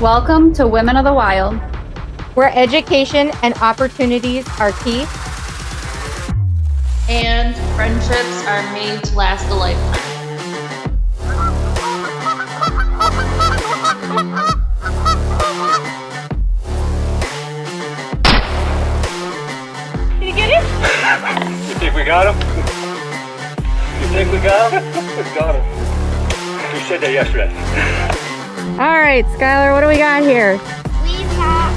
Welcome to Women of the Wild, where education and opportunities are key, and friendships are made to last a lifetime. Did you get it? You think we got him? You think we got him? We got him. We said that yesterday. All right, Skylar, what do we got here? We've got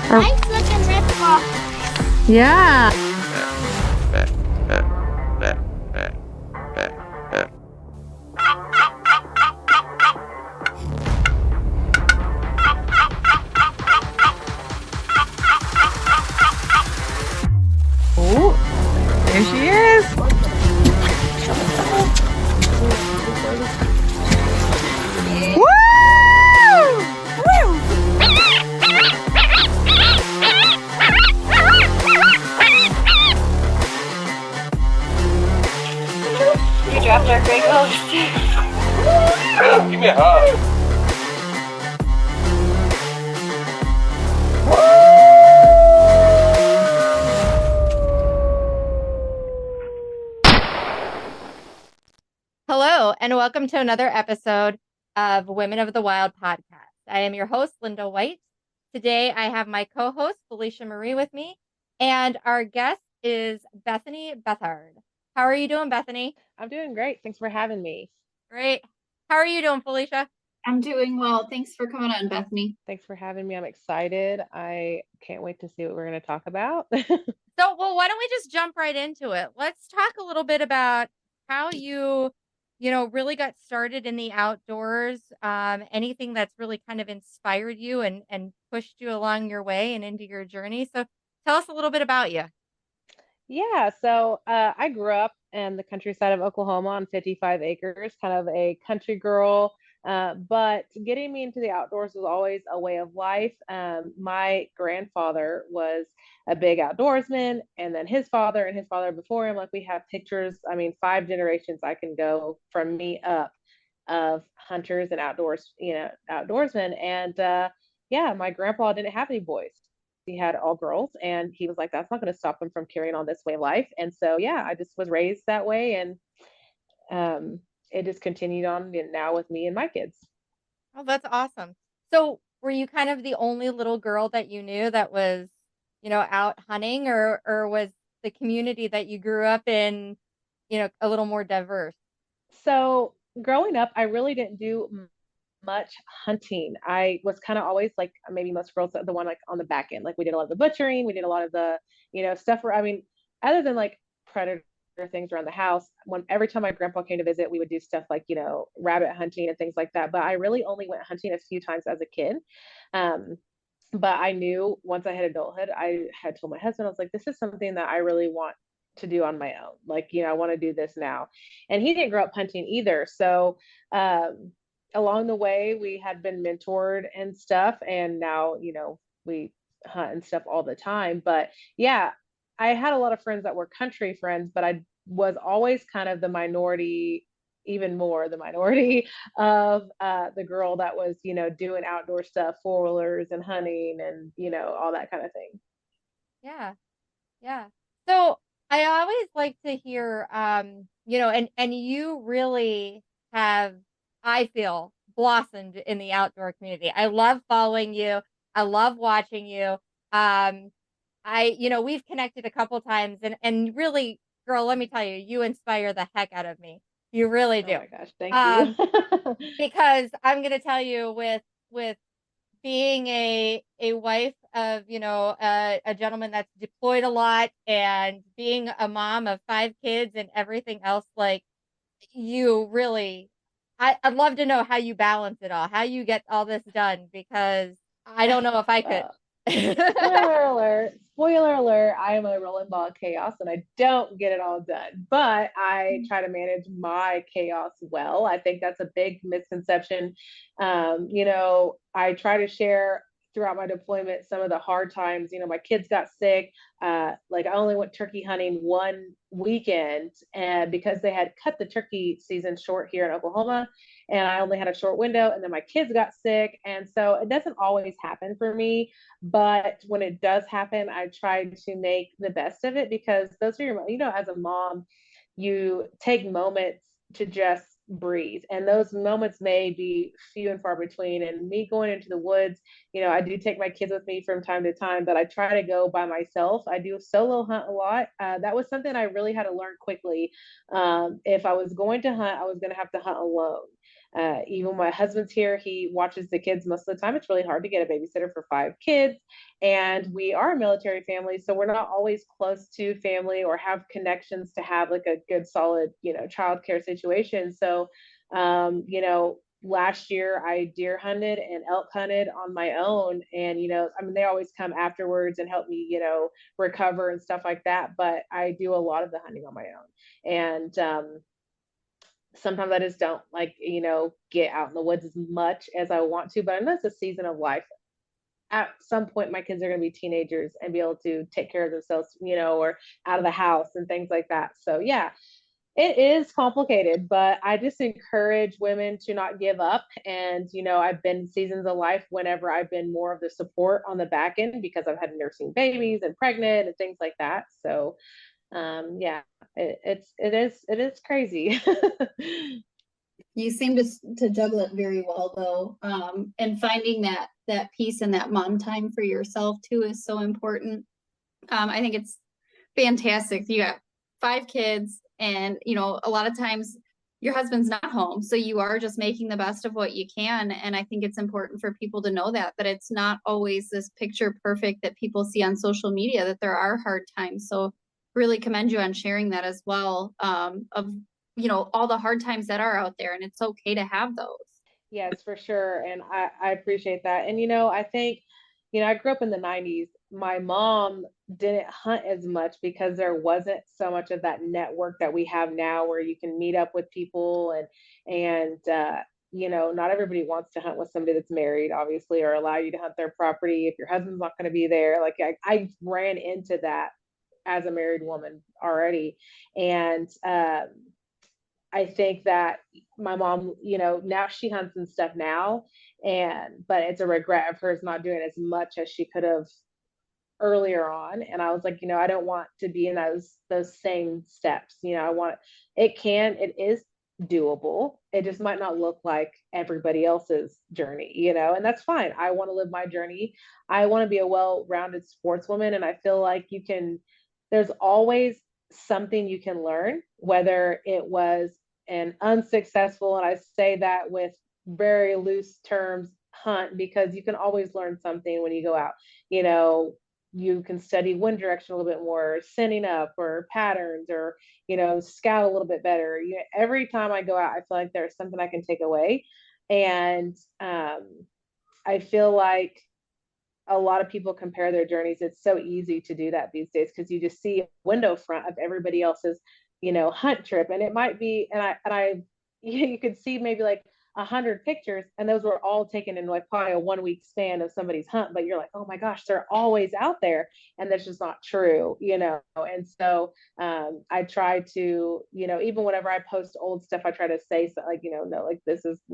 a nice looking rip-off. Yeah. Oh, there she is. You dropped our great ghost. Give me a hug. Hello, and welcome to another episode of Women of the Wild podcast. I am your host, Linda White. Today, I have my co-host, Felicia Marie, with me, and our guest is Bethany Beathard. How are you doing, Bethany? I'm doing great. Thanks for having me. Great. How are you doing, Felicia? I'm doing well. Thanks for coming on, Bethany. Thanks for having me. I'm excited. I can't wait to see what we're going to talk about. Well, why don't we just jump right into it? Let's talk a little bit about how you really got started in the outdoors. Anything that's really kind of inspired you and pushed you along your way and into your journey. So tell us a little bit about you. Yeah, so I grew up in the countryside of Oklahoma on 55 acres, kind of a country girl. But getting me into the outdoors was always a way of life. My grandfather was a big outdoorsman, and then his father and his father before him. Like, we have pictures, I mean, 5 generations I can go from me up of hunters and outdoorsmen. And yeah, my grandpa didn't have any boys. He had all girls, and he was like, that's not going to stop him from carrying on this way of life. And so, yeah, I just was raised that way, and it just continued on now with me and my kids. Oh, that's awesome. So were you kind of the only little girl that you knew that was, out hunting, or was the community that you grew up in, a little more diverse? So growing up, I really didn't do much hunting. I was kind of always like, maybe most girls, the one like on the back end. Like, we did a lot of the butchering, we did a lot of the, stuff where, I mean, other than like predator things around the house, every time my grandpa came to visit, we would do stuff like, rabbit hunting and things like that. But I really only went hunting a few times as a kid. Um, but I knew once I had adulthood, I had told my husband, I was like, this is something that I really want to do on my own. Like, I want to do this now. And he didn't grow up hunting either. So, along the way, we had been mentored and stuff. And now, we hunt and stuff all the time. But yeah, I had a lot of friends that were country friends, but I was always kind of the minority, even more the minority of the girl that was, doing outdoor stuff, four-wheelers and hunting and, all that kind of thing. Yeah. Yeah. So I always like to hear, and you really have, I feel, blossomed in the outdoor community. I love following you. I love watching you. We've connected a couple times, and really, girl, let me tell you, you inspire the heck out of me. You really do. Oh my gosh, thank you. Because I'm going to tell you, with being a wife of a gentleman that's deployed a lot, and being a mom of 5 kids and everything else, like, you really, I'd love to know how you balance it all, how you get all this done, because I don't know if I could. Spoiler alert, spoiler alert, I am a rolling ball of chaos and I don't get it all done, but I try to manage my chaos well. I think that's a big misconception. I try to share throughout my deployment some of the hard times. My kids got sick. Like, I only went turkey hunting one weekend, and because they had cut the turkey season short here in Oklahoma, and I only had a short window, and then my kids got sick. And so it doesn't always happen for me, but when it does happen, I try to make the best of it, because those are your, as a mom, you take moments to just breathe, and those moments may be few and far between. And me going into the woods, I do take my kids with me from time to time, but I try to go by myself. I do solo hunt a lot. That was something I really had to learn quickly. If I was going to hunt, I was going to have to hunt alone. Even my husband's here, he watches the kids most of the time. It's really hard to get a babysitter for 5 kids. And we are a military family, so we're not always close to family or have connections to have like a good, solid, childcare situation. So, last year I deer hunted and elk hunted on my own. And, they always come afterwards and help me, recover and stuff like that. But I do a lot of the hunting on my own. And, sometimes I just don't get out in the woods as much as I want to, but I know it's a season of life. At some point, my kids are going to be teenagers and be able to take care of themselves, or out of the house and things like that. So yeah, it is complicated, but I just encourage women to not give up. And, I've been seasons of life whenever I've been more of the support on the back end, because I've had nursing babies and pregnant and things like that. So yeah, it is crazy. You seem to juggle it very well though. And finding that peace and that mom time for yourself too is so important. I think it's fantastic. You got 5 kids, and a lot of times your husband's not home, so you are just making the best of what you can. And I think it's important for people to know that it's not always this picture perfect that people see on social media, that there are hard times. So really commend you on sharing that as well, of all the hard times that are out there, and it's okay to have those. Yes, for sure. And I appreciate that. And, I think, I grew up in the 90s. My mom didn't hunt as much because there wasn't so much of that network that we have now, where you can meet up with people, and not everybody wants to hunt with somebody that's married, obviously, or allow you to hunt their property if your husband's not going to be there. Like I ran into that as a married woman already. And I think that my mom, now she hunts and stuff now, but it's a regret of hers not doing as much as she could have earlier on. And I was like, I don't want to be in those same steps. It is doable. It just might not look like everybody else's journey, and that's fine. I want to live my journey. I want to be a well-rounded sportswoman. And I feel like there's always something you can learn, whether it was an unsuccessful, and I say that with very loose terms, hunt, because you can always learn something when you go out. You can study wind direction a little bit more, sending up, or patterns, or scout a little bit better. Every time I go out, I feel like there's something I can take away. And I feel like a lot of people compare their journeys. It's so easy to do that these days, because you just see a window front of everybody else's, hunt trip. And it might be, and I, you could see maybe like 100 pictures, and those were all taken in like probably a 1-week span of somebody's hunt. But you're like, oh my gosh, they're always out there. And that's just not true, And so I try to, even whenever I post old stuff, I try to say so, like, no, like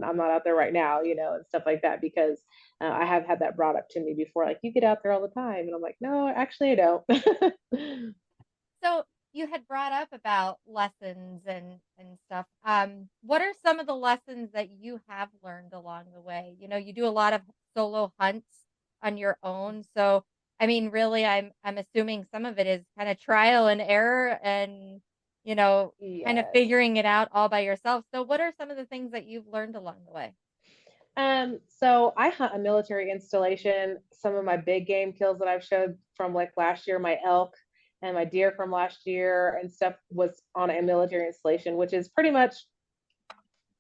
I'm not out there right now, and stuff like that, because I have had that brought up to me before, like, you get out there all the time. And I'm like, no, actually I don't. So you had brought up about lessons and stuff. What are some of the lessons that you have learned along the way? You do a lot of solo hunts on your own. So, I mean, really, I'm assuming some of it is kind of trial and error, and, kind of figuring it out all by yourself. So what are some of the things that you've learned along the way? So I hunt a military installation. Some of my big game kills that I've showed from like last year, my elk and my deer from last year and stuff, was on a military installation, which is pretty much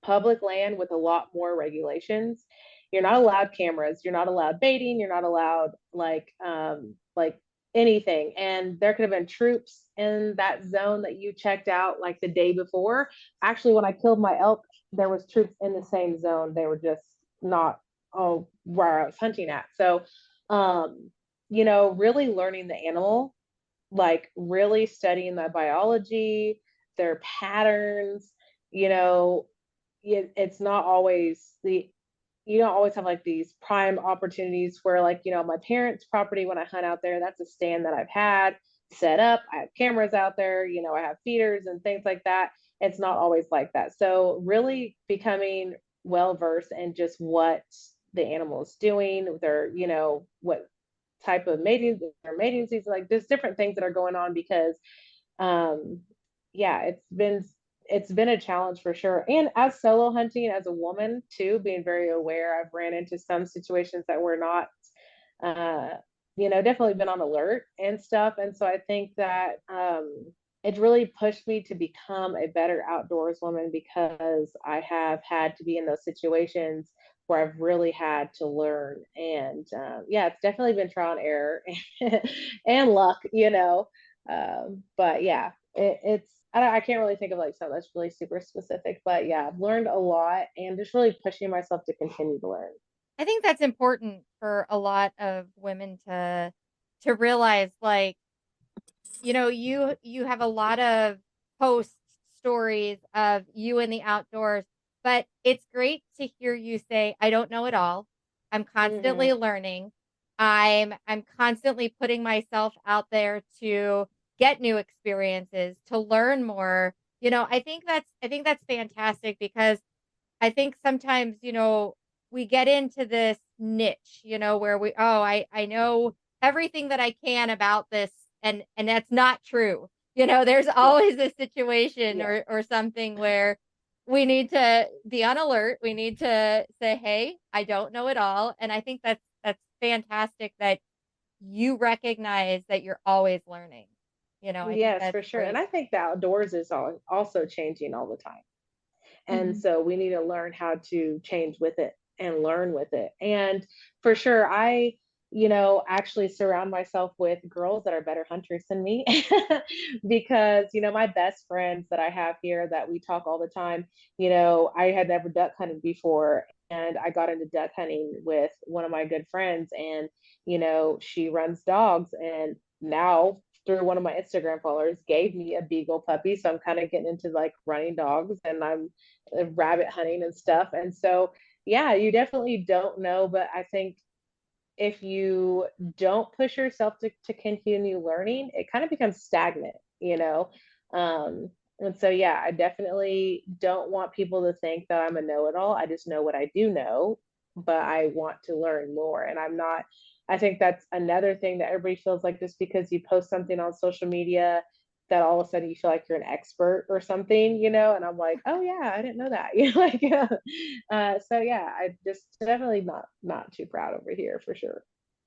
public land with a lot more regulations. You're not allowed cameras, you're not allowed baiting, you're not allowed like anything. And there could have been troops in that zone that you checked out like the day before. Actually, when I killed my elk, there was troops in the same zone. They were just not where I was hunting at. So really learning the animal, like really studying the biology, their patterns, it's not always you don't always have like these prime opportunities where, like, my parents' property, when I hunt out there, that's a stand that I've had set up. I have cameras out there, I have feeders and things like that. It's not always like that. So really becoming well versed in just what the animal is doing, their, what type of mating, their mating season, like there's different things that are going on because um yeah, it's been a challenge for sure. And as solo hunting as a woman too, being very aware, I've ran into some situations that were not uh definitely been on alert and stuff. And so I think that it's really pushed me to become a better outdoors woman because I have had to be in those situations where I've really had to learn. And yeah, it's definitely been trial and error and luck, but yeah, it's I can't really think of like something that's really super specific, but yeah, I've learned a lot and just really pushing myself to continue to learn. I think that's important for a lot of women to realize, like, you have a lot of posts, stories of you in the outdoors, but it's great to hear you say, I don't know it all. I'm constantly learning. I'm constantly putting myself out there to get new experiences, to learn more. I think that's fantastic because I think sometimes, we get into this niche, where I know everything that I can about this, and that's not true. There's Yeah, always a situation yeah, or something where we need to be on alert. We need to say, "Hey, I don't know it all." And I think that's fantastic that you recognize that you're always learning. I think yes, that's for sure. And great. I think the outdoors is also changing all the time. And Mhm. so we need to learn how to change with it and learn with it. And for sure, I, actually surround myself with girls that are better hunters than me because, my best friends that I have here that we talk all the time, I had never duck hunted before. And I got into duck hunting with one of my good friends, and, she runs dogs. And now, through one of my Instagram followers, gave me a beagle puppy. So I'm kind of getting into like running dogs, and I'm rabbit hunting and stuff. And so, yeah, you definitely don't know. But I think if you don't push yourself to continue learning, it kind of becomes stagnant. Um, and so, yeah, I definitely don't want people to think that I'm a know it all. I just know what I do know, but I want to learn more. And I think that's another thing that everybody feels like just because you post something on social media that all of a sudden you feel like you're an expert or something. And I'm like, oh yeah, I didn't know that. Like, so yeah, I just definitely not too proud over here for sure.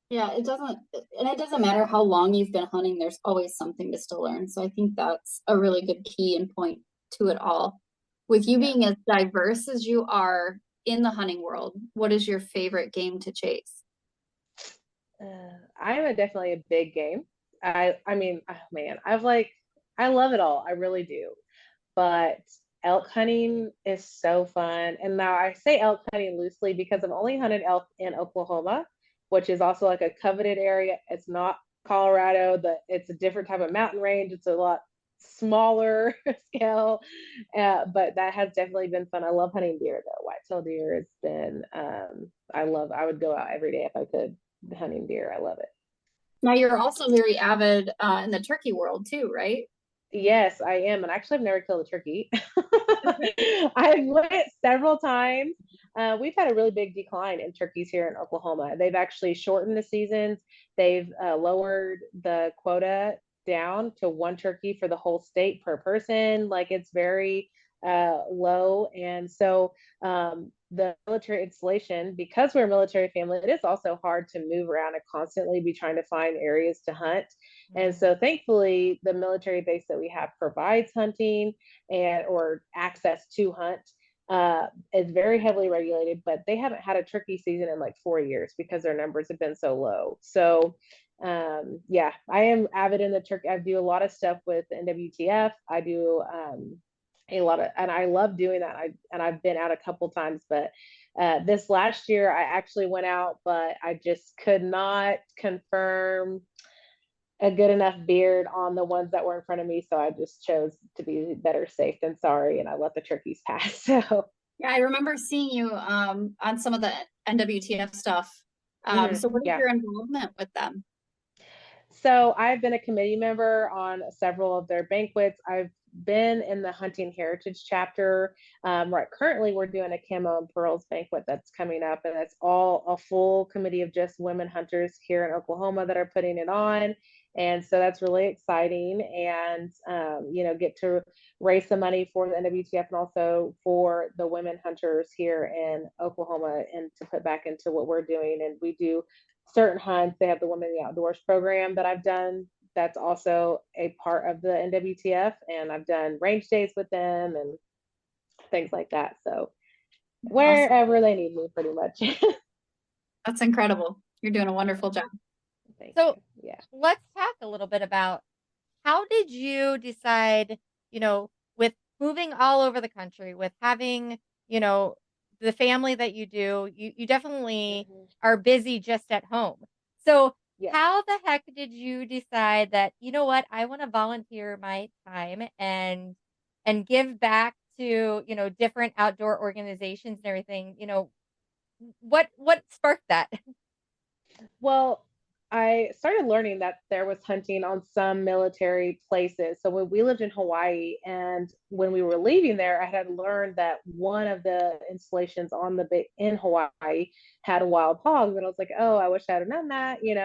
Yeah, it doesn't matter how long you've been hunting, there's always something to still learn. So I think that's a really good key and point to it all. With you Yeah. being as diverse as you are in the hunting world, what is your favorite game to chase? I am definitely a big game. I mean, oh man, I love it all. I really do. But elk hunting is so fun. And now I say elk hunting loosely because I've only hunted elk in Oklahoma, which is also like a coveted area. It's not Colorado, it's a different type of mountain range. It's a lot smaller scale, but that has definitely been fun. I love hunting deer though. Whitetail deer has been, I would go out every day if I could hunting deer. I love it. Now you're also very avid in the turkey world too, right? Yes, I am. And actually, I've never killed a turkey. I've went several times. We've had a really big decline in turkeys here in Oklahoma. They've actually shortened the seasons. They've lowered the quota down to one turkey for the whole state per person. Like it's very low. And so the military installation, because we're a military family, it is also hard to move around and constantly be trying to find areas to hunt. And so thankfully, the military base that we have provides hunting and or access to hunt. Is very heavily regulated, but they haven't had a turkey season in like 4 years because their numbers have been so low. So yeah, I am avid in the turkey. I do a lot of stuff with NWTF. I do a lot of, and I love doing that. I've been out a couple times, but this last year I actually went out, but I just could not confirm a good enough beard on the ones that were in front of me. So I just chose to be better safe than sorry. And I let the turkeys pass. So Yeah, I remember seeing you on some of the NWTF stuff. So what is Yeah. your involvement with them? So I've been a committee member on several of their banquets. I've been in the Hunting Heritage chapter. Right, currently we're doing a Camo and Pearls banquet that's coming up, and it's all a full committee of just women hunters here in Oklahoma that are putting it on. And so that's really exciting, and get to raise some money for the NWTF and also for the women hunters here in Oklahoma, and to put back into what we're doing. And we do certain hunts. They have the Women in the Outdoors program that I've done. That's also a part of the NWTF, and I've done range days with them and things like that. So Awesome. wherever they need me, pretty much. That's incredible. You're doing a wonderful job. Thank So you. Yeah. let's talk a little bit about how did you decide, with moving all over the country, with having, the family that you do, you definitely are busy just at home. So Yes. how the heck did you decide that, you know what, I want to volunteer my time and give back to, different outdoor organizations and everything, what sparked that? Well, I started learning that there was hunting on some military places. So when we lived in Hawaii, and when we were leaving there, I had learned that one of the installations on the in Hawaii had wild hogs, and I was like, oh, I wish I had known that, and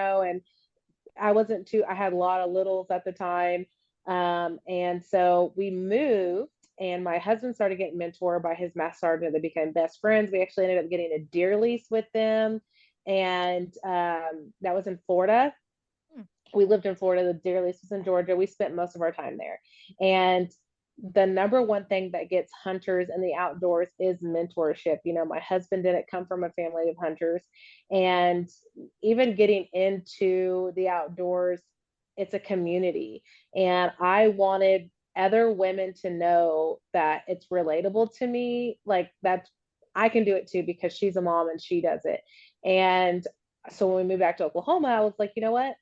I had a lot of littles at the time. And so we moved, and my husband started getting mentored by his master sergeant. They became best friends. We actually ended up getting a deer lease with them. And that was in Florida. Hmm. We lived in Florida. The deer lease was in Georgia. We spent most of our time there. And the number one thing that gets hunters in the outdoors is mentorship. My husband didn't come from a family of hunters, and even getting into the outdoors, it's a community. And I wanted other women to know that it's relatable to me, like that I can do it too, because she's a mom and she does it. And so when we moved back to Oklahoma, I was like, you know what?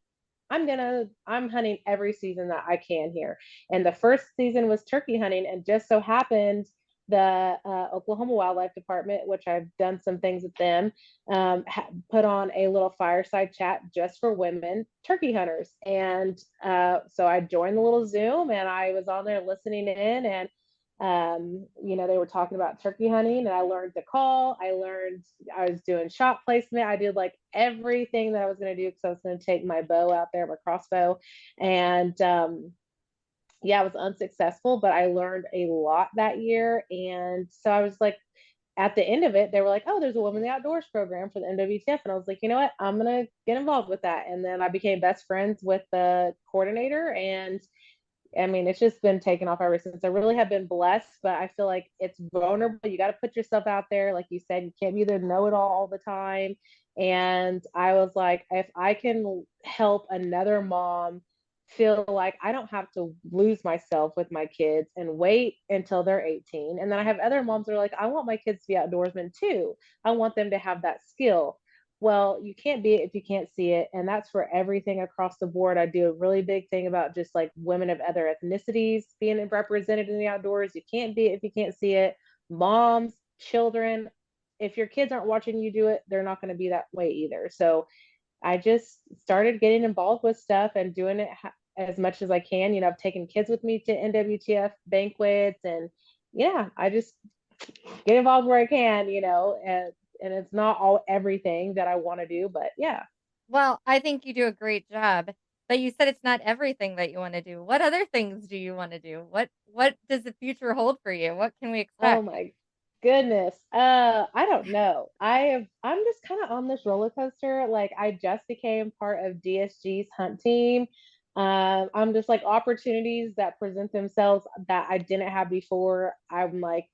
I'm hunting every season that I can here. And the first season was turkey hunting, and just so happened the Oklahoma Wildlife Department, which I've done some things with them, put on a little fireside chat just for women turkey hunters. And so I joined the little Zoom, and I was on there listening in, and they were talking about turkey hunting, and I learned to call. I was doing shot placement. I did like everything that I was going to do, because I was going to take my bow out there, my crossbow. And yeah, I was unsuccessful, but I learned a lot that year. And so I was like, at the end of it, they were like, oh, there's a Women in the Outdoors program for the NWTF. And I was like, you know what? I'm going to get involved with that. And then I became best friends with the coordinator, and I mean, it's just been taken off ever since. I really have been blessed, but I feel like it's vulnerable. You got to put yourself out there. Like you said, you can't be the know it all the time. And I was like, if I can help another mom feel like I don't have to lose myself with my kids and wait until they're 18. And then I have other moms that are like, I want my kids to be outdoorsmen too. I want them to have that skill. Well, you can't be it if you can't see it. And that's for everything across the board. I do a really big thing about just like women of other ethnicities being represented in the outdoors. You can't be it if you can't see it. Moms, children, if your kids aren't watching you do it, they're not going to be that way either. So I just started getting involved with stuff and doing it as much as I can. I've taken kids with me to NWTF banquets, and yeah, I just get involved where I can, and it's not all everything that I want to do, but yeah. Well, I think you do a great job. But you said it's not everything that you want to do. What other things do you want to do? What does the future hold for you? What can we Oh expect? my goodness. I don't know. I'm just kind of on this roller coaster. Like I just became part of DSG's hunt team. I'm just like opportunities that present themselves that I didn't have before. I'm like,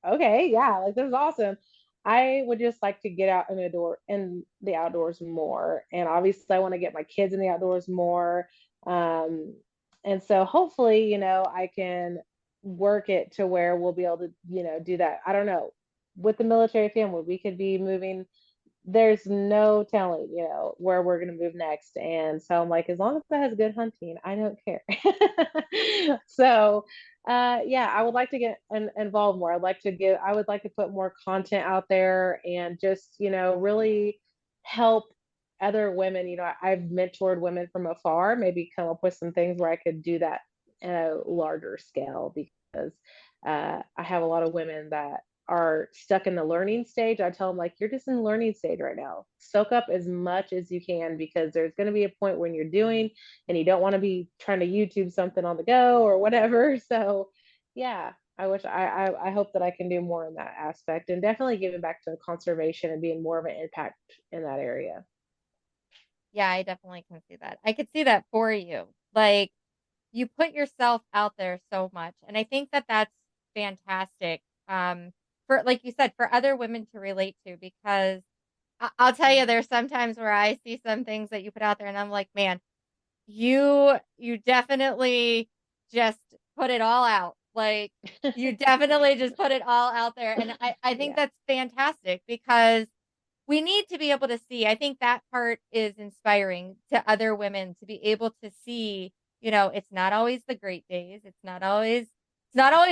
okay, yeah, like this is awesome. I would just like to get out in the outdoors more. And obviously I want to get my kids in the outdoors more. Um, and so hopefully, I can work it to where we'll be able to, do that. I don't know. With the military family, we could be moving there's no telling, where we're going to move next. And so I'm like, as long as that has good hunting, I don't care. So, yeah, I would like to get involved more. I would like to put more content out there and just, really help other women. I've mentored women from afar, maybe come up with some things where I could do that at a larger scale, because I have a lot of women that are stuck in the learning stage. I tell them, like, you're just in the learning stage right now. Soak up as much as you can, because there's going to be a point when you're doing and you don't want to be trying to YouTube something on the go or whatever. So yeah, I hope that I can do more in that aspect, and definitely giving back to conservation and being more of an impact in that area. Yeah, I definitely can see that. I could see that for you. Like, you put yourself out there so much, and I think that that's fantastic. For, like you said, for other women to relate to, because I'll tell you, there's sometimes where I see some things that you put out there, and I'm like, man, you definitely just put it all out. Like, you definitely just put it all out there, and I think Yeah. that's fantastic, because we need to be able to see. I think that part is inspiring to other women, to be able to see, it's not always the great days. It's not always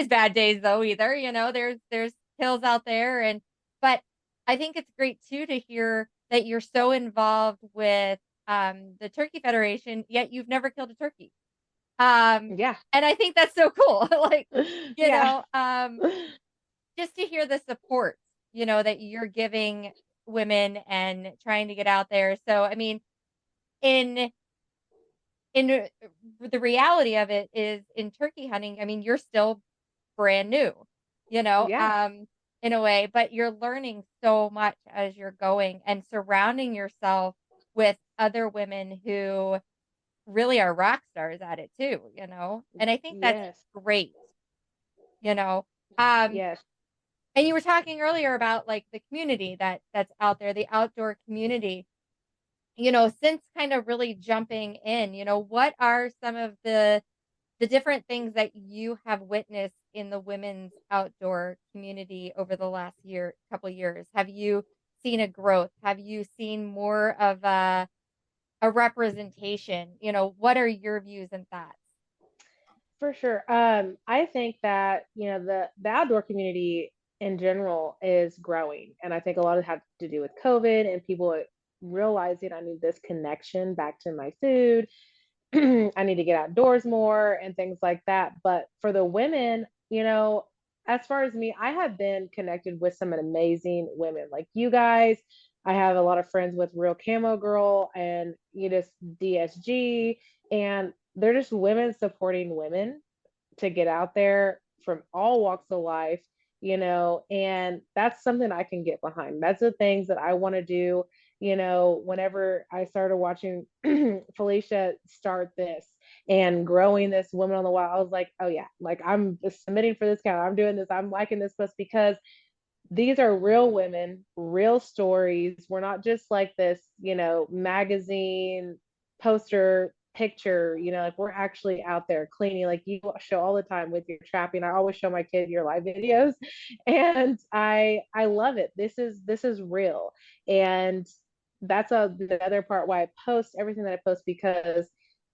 bad days though either. There's hills out there, but I think it's great too to hear that you're so involved with the Turkey Federation, yet you've never killed a turkey. Yeah. And I think that's so cool. Like, you Yeah. know, um, just to hear the support, that you're giving women and trying to get out there. So, I mean, in the reality of it is, in turkey hunting, I mean, you're still brand new, you know, Yeah. um, in a way, but you're learning so much as you're going, and surrounding yourself with other women who really are rock stars at it too. And I think that's Yes. great, you know. Um, Yes. and you were talking earlier about, like, the community that's out there, the outdoor community. Since kind of really jumping in, what are some of the different things that you have witnessed in the women's outdoor community over the last couple years? Have you seen a growth? Have you seen more of a representation? What are your views and thoughts? For sure. I think that, the outdoor community in general is growing. And I think a lot of it had to do with COVID and people realizing I need this connection back to my food. I need to get outdoors more and things like that. But for the women, as far as me, I have been connected with some amazing women like you guys. I have a lot of friends with Real Camo Girl and just DSG, and they're just women supporting women to get out there from all walks of life, and that's something I can get behind. That's the things that I want to do. Whenever I started watching Felicia start this and growing this Women on the Wild, I was like, oh yeah, like I'm submitting for this count. I'm doing this. I'm liking this post, because these are real women, real stories. We're not just like this, magazine poster picture, like we're actually out there cleaning, like you show all the time with your trapping. I always show my kid your live videos, and I love it. This is real. And that's the other part why I post everything that I post, because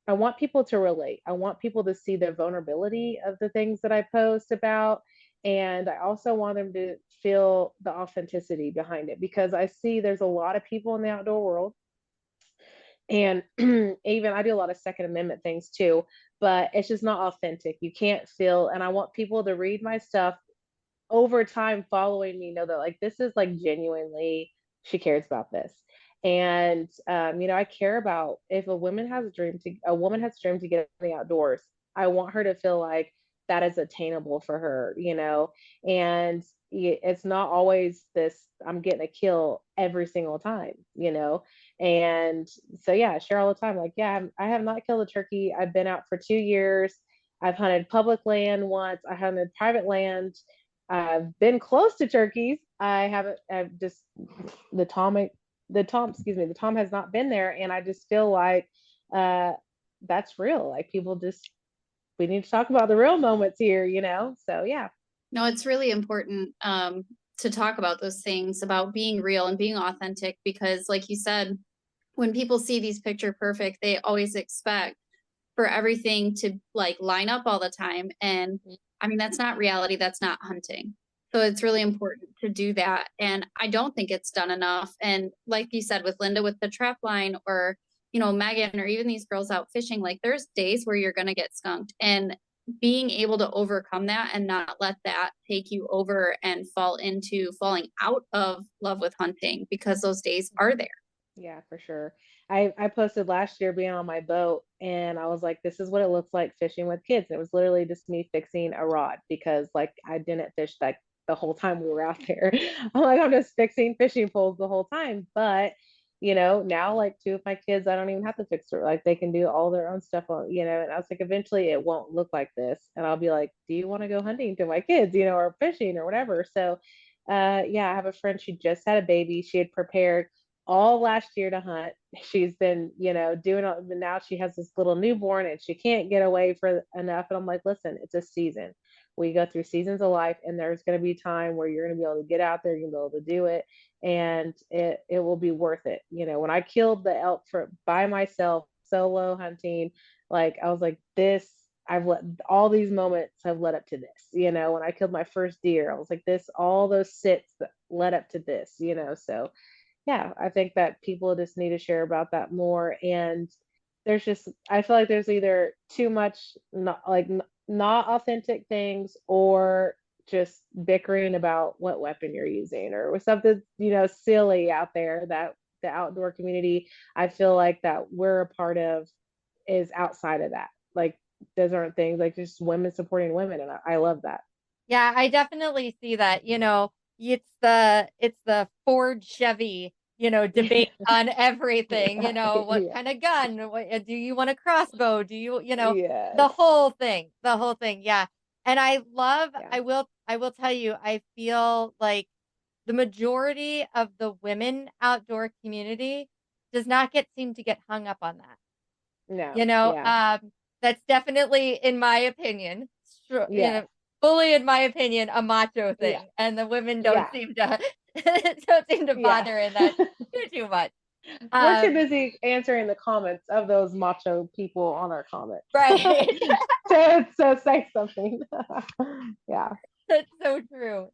I want people to relate. I want people to see the vulnerability of the things that I post about. And I also want them to feel the authenticity behind it, because I see there's a lot of people in the outdoor world. And even I do a lot of Second Amendment things too, but it's just not authentic. You can't feel, and I want people to read my stuff over time, following me, know that, like, this is like genuinely, she cares about this. And I care about, if a woman has a dream to get in the outdoors, I want her to feel like that is attainable for her, and it's not always this, I'm getting a kill every single time, and so yeah, I share all the time, like, yeah, I have not killed a turkey. I've been out for 2 years. I've hunted public land once. I hunted private land. I've been close to turkeys. I haven't. I've just the Tom has not been there, and I just feel like uh, that's real. Like, people just, we need to talk about the real moments here, So yeah. No, it's really important to talk about those things, about being real and being authentic, because like you said, when people see these picture perfect, they always expect for everything to like line up all the time. And I mean, that's not reality. That's not hunting. So it's really important to do that. And I don't think it's done enough. And like you said, with Linda, with the trap line, or, you know, Megan, or even these girls out fishing, like there's days where you're going to get skunked, and being able to overcome that and not let that take you over and fall into falling out of love with hunting, because those days are there. Yeah, for sure. I posted last year being on my boat, and I was like, this is what it looks like fishing with kids. It was literally just me fixing a rod because like I didn't fish like the whole time we were out there. I'm like, I'm just fixing fishing poles the whole time. But now like two of my kids, I don't even have to fix it. Like they can do all their own stuff on, and I was like, eventually it won't look like this. And I'll be like, do you want to go hunting to my kids, or fishing or whatever? So yeah, I have a friend, she just had a baby. She had prepared all last year to hunt. She's been, doing all, but now she has this little newborn and she can't get away for enough. And I'm like, listen, it's a season. We go through seasons of life, and there's going to be time where you're going to be able to get out there, you're going to be able to do it, and it will be worth it. When I killed the elk by myself, solo hunting, like I was like, all these moments have led up to this. When I killed my first deer, I was like, all those sits that led up to this. So yeah, I think that people just need to share about that more. And I feel like there's either too much not authentic things, or just bickering about what weapon you're using, or with something, silly out there that the outdoor community, I feel like that we're a part of, is outside of that. Like those aren't things, like just women supporting women. And I love that. Yeah, I definitely see that. It's the Ford Chevy, debate on everything. What kind of gun? Do you want a crossbow? Do you, Yes. the whole thing. Yeah. And I Yeah. I will tell you, I feel like the majority of the women outdoor community does not seem to get hung up on that. No. Yeah. That's definitely, in my opinion, Yeah. fully in my opinion, a macho thing. Yeah. And the women don't Yeah. seem to bother in that too much. We're too busy answering the comments of those macho people on our comments. Right. So say something. Yeah. That's so true.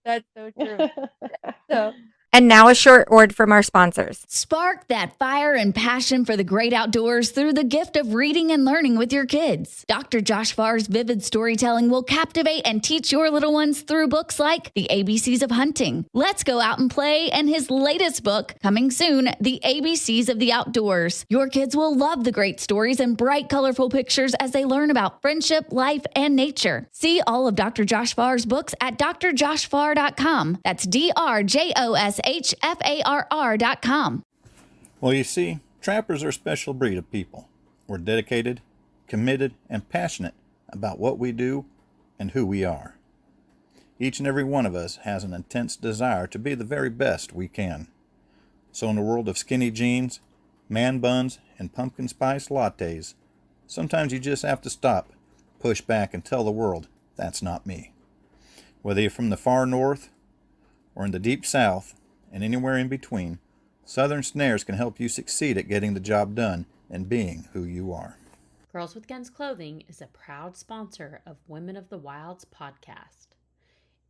And now a short word from our sponsors. Spark that fire and passion for the great outdoors through the gift of reading and learning with your kids. Dr. Josh Farr's vivid storytelling will captivate and teach your little ones through books like The ABCs of Hunting, Let's Go Out and Play, and his latest book, coming soon, The ABCs of the Outdoors. Your kids will love the great stories and bright, colorful pictures as they learn about friendship, life, and nature. See all of Dr. Josh Farr's books at drjoshfarr.com. That's DRJOSHFARR.com. Well, you see, trappers are a special breed of people. We're dedicated, committed, and passionate about what we do and who we are. Each and every one of us has an intense desire to be the very best we can. So in the world of skinny jeans, man buns, and pumpkin spice lattes, sometimes you just have to stop, push back, and tell the world, that's not me. Whether you're from the far north or in the deep south and anywhere in between, Southern Snares can help you succeed at getting the job done and being who you are. Girls with Guns Clothing is a proud sponsor of Women of the Wilds podcast.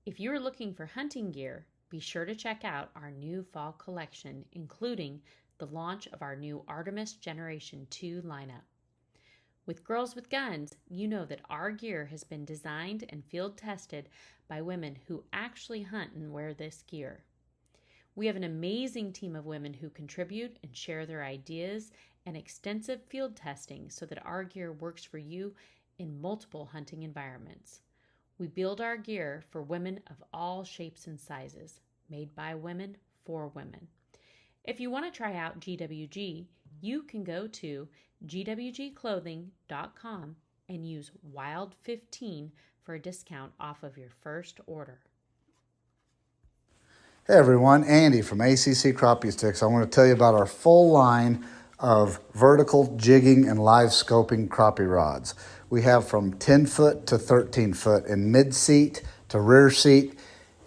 If you are looking for hunting gear, be sure to check out our new fall collection, including the launch of our new Artemis Generation 2 lineup. With Girls with Guns, you know that our gear has been designed and field tested by women who actually hunt and wear this gear. We have an amazing team of women who contribute and share their ideas and extensive field testing so that our gear works for you in multiple hunting environments. We build our gear for women of all shapes and sizes, made by women for women. If you want to try out GWG, you can go to gwgclothing.com and use WILD15 for a discount off of your first order. Hey everyone, Andy from ACC Crappie Sticks. I want to tell you about our full line of vertical jigging and live scoping crappie rods. We have from 10 foot to 13 foot in mid seat to rear seat,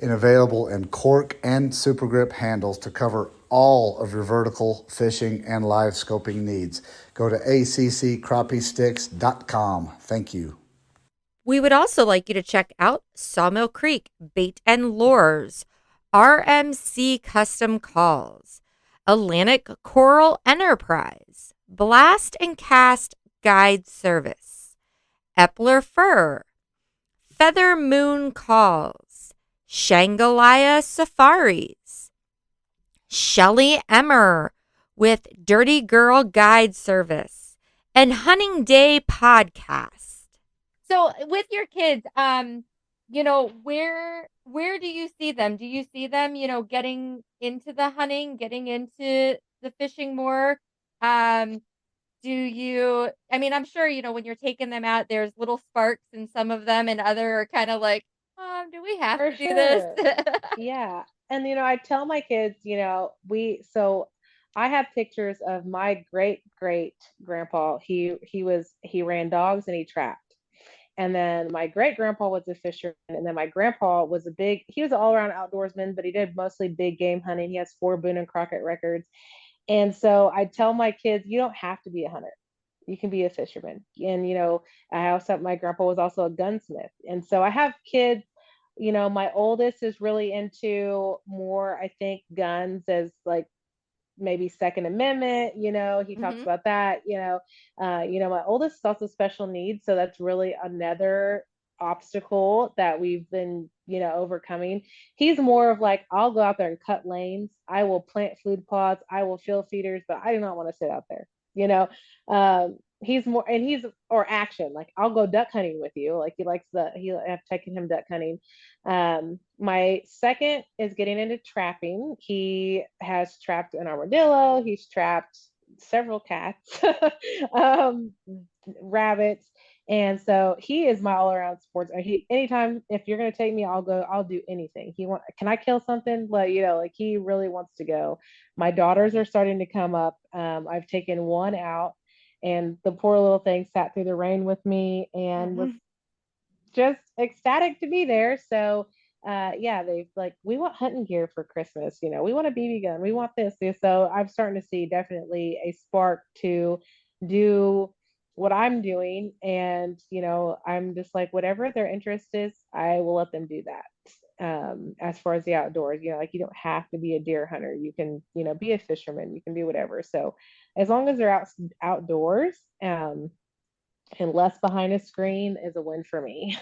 and available in cork and super grip handles to cover all of your vertical fishing and live scoping needs. Go to acccrappiesticks.com. Thank you. We would also like you to check out Sawmill Creek Bait and Lures, RMC Custom Calls, Atlantic Coral Enterprise, Blast and Cast Guide Service, Epler Fur, Feather Moon Calls, Shangalaya Safaris, Shelly Emmer with Dirty Girl Guide Service, and Hunting Day Podcast. So with your kids, you know, where do you see them? Do you see them, you know, getting into the hunting, getting into the fishing more? Do you, I mean, I'm sure, you know, when you're taking them out, there's little sparks in some of them and other are kind of like, do we have For to do this? Yeah. And I tell my kids, so I have pictures of my great great grandpa. He ran dogs and he trapped. And then my great grandpa was a fisherman. And then my grandpa was he was an all around outdoorsman, but he did mostly big game hunting. He has 4 Boone and Crockett records. And so I tell my kids, you don't have to be a hunter. You can be a fisherman. And, I also, my grandpa was also a gunsmith. And so I have kids, my oldest is really into more, I think, guns as like maybe Second Amendment, he talks about that, my oldest is also special needs. So that's really another obstacle that we've been, overcoming. He's more of like, I'll go out there and cut lanes. I will plant food plots. I will fill feeders, but I do not want to sit out there, he's more, and or action. Like I'll go duck hunting with you. Like I've taken him duck hunting. My second is getting into trapping. He has trapped an armadillo. He's trapped several cats, rabbits. And so he is my all around sports. Anytime, if you're going to take me, I'll do anything. Can I kill something? Like he really wants to go. My daughters are starting to come up. I've taken one out, and the poor little thing sat through the rain with me and was just ecstatic to be there. So they've like, we want hunting gear for Christmas, we want a BB gun, we want this. So I'm starting to see definitely a spark to do what I'm doing. And I'm just like, whatever their interest is, I will let them do that. As far as the outdoors, like you don't have to be a deer hunter. You can, be a fisherman, you can do whatever. So as long as they're outdoors, and less behind a screen is a win for me.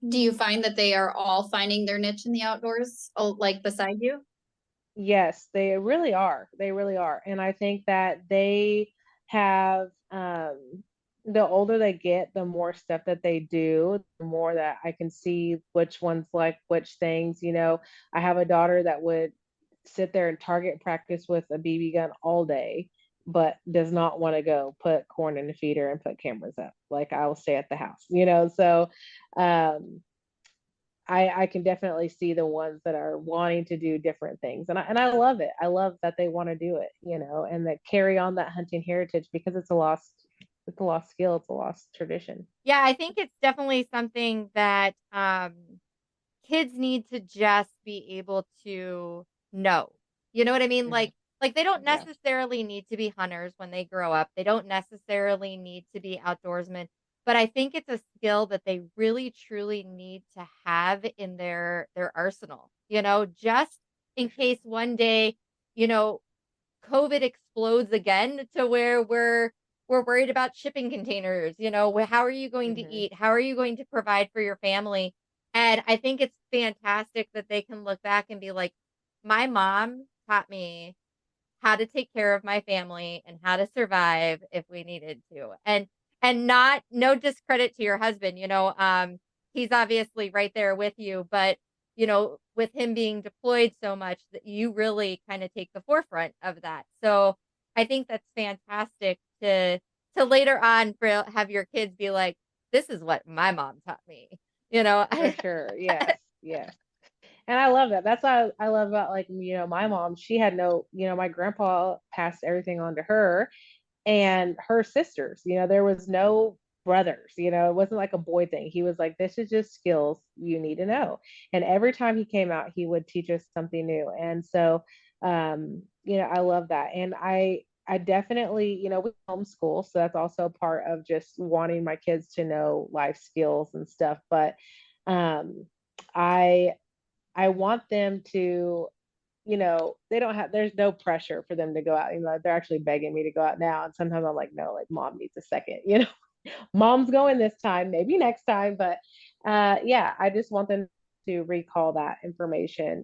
Do you find that they are all finding their niche in the outdoors, like beside you? Yes, they really are. They really are. And I think that they have, the older they get, the more stuff that they do, the more that I can see which ones like which things. I have a daughter that would sit there and target practice with a BB gun all day, but does not want to go put corn in the feeder and put cameras up. Like I will stay at the house, so I can definitely see the ones that are wanting to do different things. And I love it. I love that they want to do it, and that carry on that hunting heritage, because it's a lost skill. It's a lost tradition. Yeah, I think it's definitely something that kids need to just be able to know. You know what I mean? Like they don't necessarily need to be hunters when they grow up. They don't necessarily need to be outdoorsmen, but I think it's a skill that they really truly need to have in their arsenal, just in case one day, COVID explodes again to where we're worried about shipping containers. How are you going to eat? How are you going to provide for your family? And I think it's fantastic that they can look back and be like, my mom taught me how to take care of my family and how to survive if we needed to. And no discredit to your husband, he's obviously right there with you, but with him being deployed so much, that you really kind of take the forefront of that. So I think that's fantastic to later on have your kids be like, this is what my mom taught me, For sure. Yes. Yes. And I love that. That's what I love about, like, my mom. She had no, my grandpa passed everything on to her and her sisters. There was no brothers. You know, it wasn't like a boy thing. He was like, this is just skills you need to know. And every time he came out, he would teach us something new. And so, you know, I love that. And I definitely, you know, we homeschool, so that's also a part of just wanting my kids to know life skills and stuff. But um, I want them to, you know, there's no pressure for them to go out. You know, they're actually begging me to go out now, and sometimes I'm like, no, like mom needs a second. You know, mom's going this time, maybe next time. But yeah, I just want them to recall that information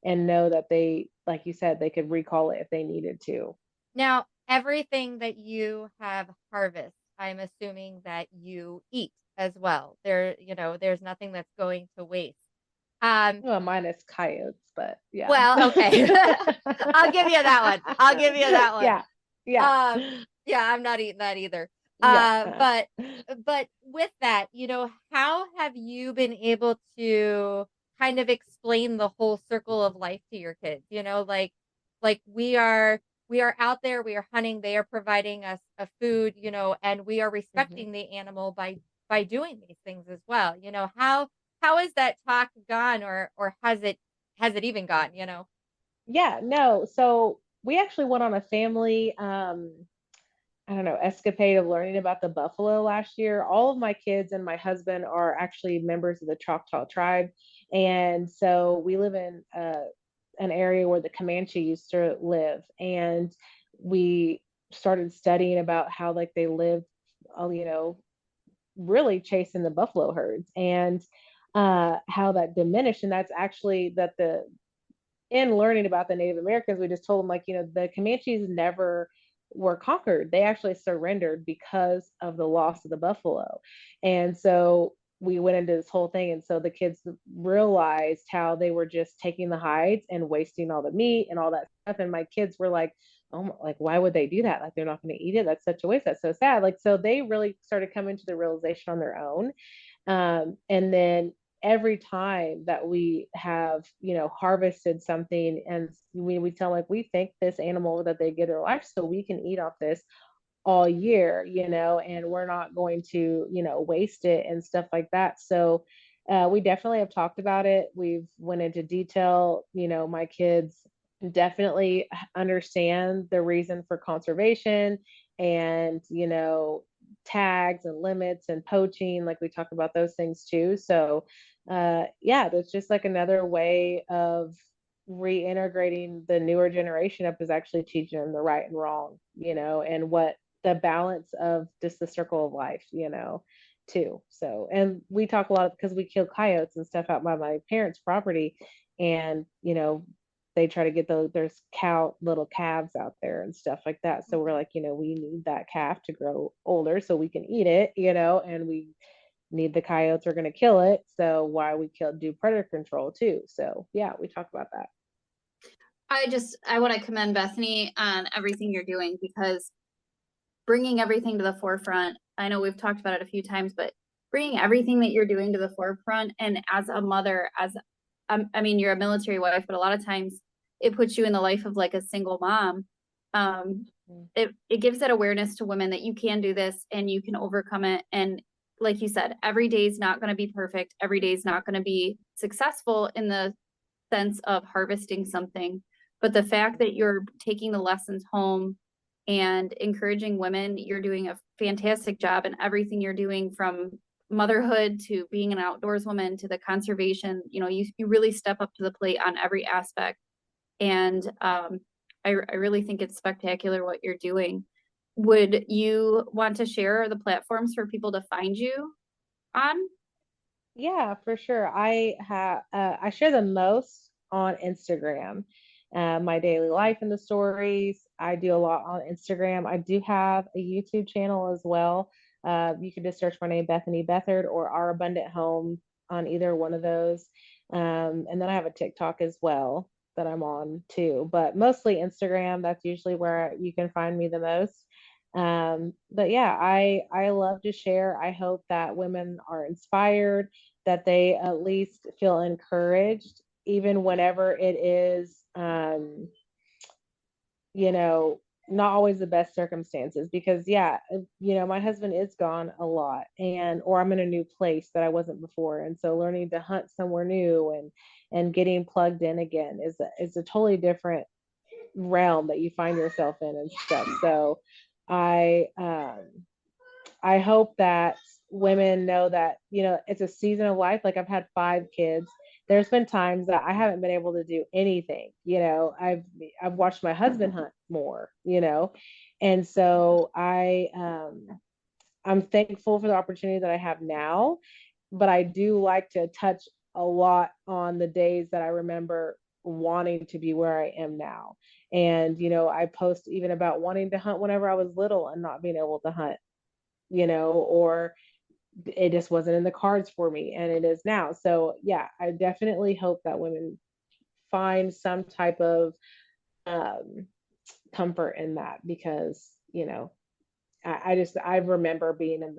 and know that they, like you said, they could recall it if they needed to. Now, everything that you have harvest, I'm assuming that you eat as well. There, you know, there's nothing that's going to waste. Well, minus coyotes, but yeah. Well, okay. I'll give you that one. I'll give you that one. Yeah. Yeah. Yeah, I'm not eating that either. Yeah. But with that, you know, how have you been able to kind of explain the whole circle of life to your kids? You know, like we are out there, we are hunting, they are providing us a food, you know, and we are respecting the animal by doing these things as well. You know, how has that talk gone, or has it even gone, you know? Yeah, no. So we actually went on a family I don't know, escapade of learning about the buffalo last year. All of my kids and my husband are actually members of the Choctaw tribe. And so we live in an area where the Comanche used to live. And we started studying about how like they lived, you know, really chasing the buffalo herds and how that diminished. And that's actually that the in learning about the Native Americans, we just told them, like, you know, the Comanches never were conquered. They actually surrendered because of the loss of the buffalo. And so we went into this whole thing. And so the kids realized how they were just taking the hides and wasting all the meat and all that stuff. And my kids were like, oh, like, why would they do that? Like, they're not going to eat it. That's such a waste. That's so sad. Like, so they really started coming to the realization on their own. And then every time that we have, you know, harvested something, and we tell like, we thank this animal that they give their life so we can eat off this all year, you know, and we're not going to, you know, waste it and stuff like that. So we definitely have talked about it. We've went into detail. You know, my kids definitely understand the reason for conservation and, you know, tags and limits and poaching. Like we talk about those things too. So yeah, that's just like another way of reintegrating the newer generation up, is actually teaching them the right and wrong, you know, and what the balance of just the circle of life, you know, too. So, and we talk a lot because we kill coyotes and stuff out by my parents' property, and you know, they try to get there's little calves out there and stuff like that. So we're like, you know, we need that calf to grow older so we can eat it, you know, and we need the coyotes are going to kill it. So why we do predator control too. So yeah, we talk about that. I want to commend Bethany on everything you're doing, because bringing everything to the forefront, I know we've talked about it a few times, but bringing everything that you're doing to the forefront, and as a mother, I mean, you're a military wife, but a lot of times it puts you in the life of like a single mom. It gives that awareness to women that you can do this and you can overcome it. And like you said, every day is not going to be perfect. Every day is not going to be successful in the sense of harvesting something. But the fact that you're taking the lessons home and encouraging women, you're doing a fantastic job in everything you're doing, from motherhood to being an outdoors woman to the conservation. You know, you really step up to the plate on every aspect. And I really think it's spectacular what you're doing. Would you want to share the platforms for people to find you on? Yeah, for sure. I share the most on Instagram. My daily life in the stories. I do a lot on Instagram. I do have a YouTube channel as well. You can just search my name, Bethany Beathard, or Our Abundant Home on either one of those. And then I have a TikTok as well that I'm on too, but mostly Instagram. That's usually where you can find me the most. But yeah, I love to share. I hope that women are inspired, that they at least feel encouraged, even whenever it is, you know, not always the best circumstances because my husband is gone a lot or I'm in a new place that I wasn't before. And so learning to hunt somewhere new and getting plugged in again is a totally different realm that you find yourself in and stuff. So I I hope that women know that, it's a season of life. Like I've had 5 kids. There's been times that I haven't been able to do anything. I've watched my husband hunt more, and so I'm thankful for the opportunity that I have now, but I do like to touch a lot on the days that I remember wanting to be where I am now. And, I post even about wanting to hunt whenever I was little and not being able to hunt, or it just wasn't in the cards for me and it is now. So yeah, I definitely hope that women find some type of um, comfort in that because, I remember being in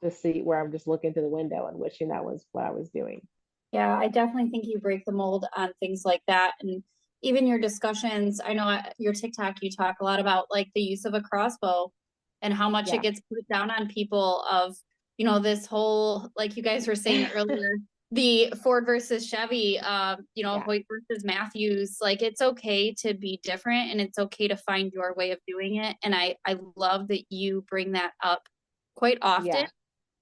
the seat where I'm just looking through the window and wishing that was what I was doing. Yeah, I definitely think you break the mold on things like that. And even your discussions, I know your TikTok, you talk a lot about like the use of a crossbow and how much it gets put down on people of, this whole, like you guys were saying earlier, the Ford versus Chevy, Hoyt versus Matthews, like it's okay to be different and it's okay to find your way of doing it. And I love that you bring that up quite often,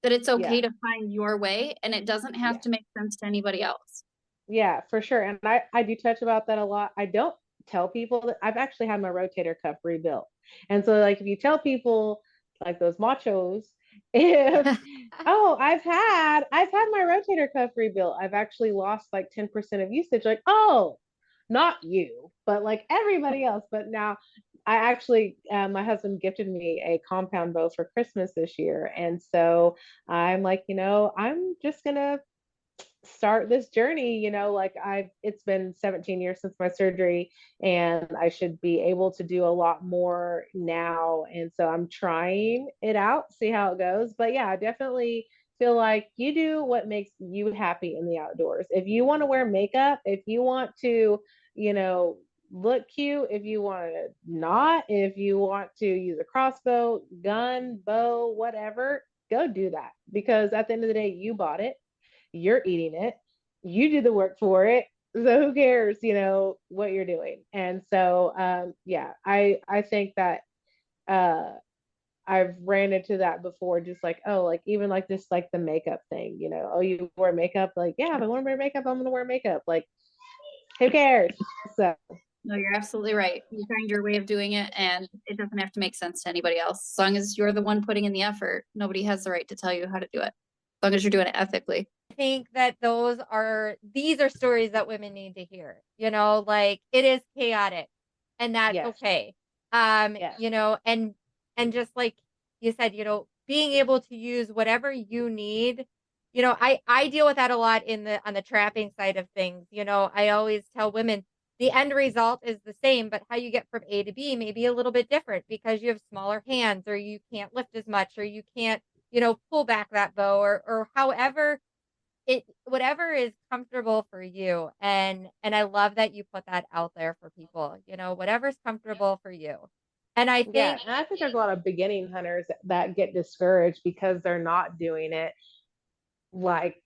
that it's okay to find your way and it doesn't have to make sense to anybody else. Yeah, for sure. And I do touch about that a lot. I don't tell people that I've actually had my rotator cuff rebuilt. And so like if you tell people like those machos, if I've had my rotator cuff rebuilt. I've actually lost like 10% of usage. Like, oh, not you, but like everybody else. But now I actually my husband gifted me a compound bow for Christmas this year. And so I'm like, I'm just gonna start this journey, like it's been 17 years since my surgery and I should be able to do a lot more now. And so I'm trying it out, see how it goes. But yeah, I definitely feel like you do what makes you happy in the outdoors. If you want to wear makeup, if you want to, look cute, if you want to not, if you want to use a crossbow, gun, bow, whatever, go do that. Because at the end of the day, you bought it, you're eating it, you do the work for it, so who cares, what you're doing. And so I think that I've ran into that before, just like, oh, like even like this, like the makeup thing, oh, you wear makeup, like, yeah, if I want to wear makeup, I'm gonna wear makeup, like who cares? So no, you're absolutely right. You find your way of doing it and it doesn't have to make sense to anybody else. As long as you're the one putting in the effort, nobody has the right to tell you how to do it, as long as you're doing it ethically. I think that these are stories that women need to hear, like it is chaotic and that's okay. And just like you said, being able to use whatever you need, I deal with that a lot on the trapping side of things. I always tell women the end result is the same, but how you get from A to B may be a little bit different because you have smaller hands or you can't lift as much or you can't, pull back that bow or however whatever is comfortable for you. And I love that you put that out there for people, whatever's comfortable for you. And I think, and I think there's a lot of beginning hunters that get discouraged because they're not doing it like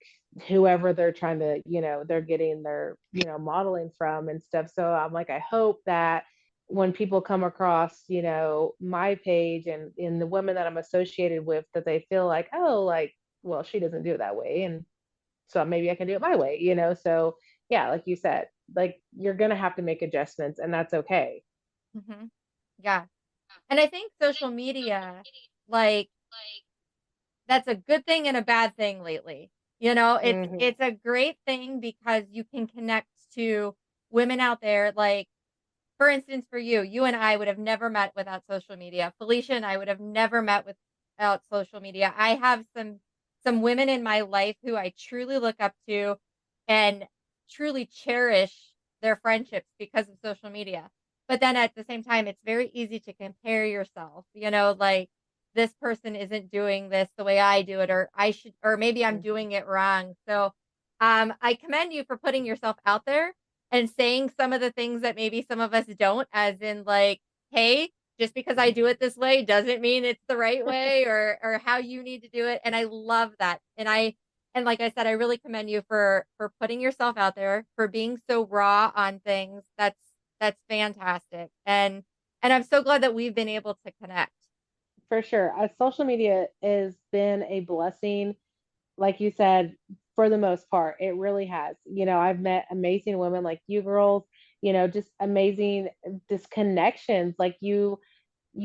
whoever they're trying to, they're getting their, modeling from and stuff. So I'm like, I hope that when people come across, my page and in the women that I'm associated with, that they feel like, oh, like, well, she doesn't do it that way. And so maybe I can do it my way, So yeah, like you said, like you're going to have to make adjustments and that's okay. Mm-hmm. Yeah. And I think social media, like that's a good thing and a bad thing lately. It's a great thing because you can connect to women out there. Like, for instance, for you and I would have never met without social media. Felicia and I would have never met without social media. I have some women in my life who I truly look up to and truly cherish their friendships because of social media. But then at the same time, it's very easy to compare yourself, like this person isn't doing this the way I do it, or maybe I'm doing it wrong. So I commend you for putting yourself out there and saying some of the things that maybe some of us don't, as in like, hey, just because I do it this way doesn't mean it's the right way or how you need to do it. And I love that. And like I said, I really commend you for putting yourself out there, for being so raw on things. That's fantastic. And I'm so glad that we've been able to connect. For sure. Social media has been a blessing, like you said, for the most part. It really has. I've met amazing women like you girls, just amazing just connections. Like you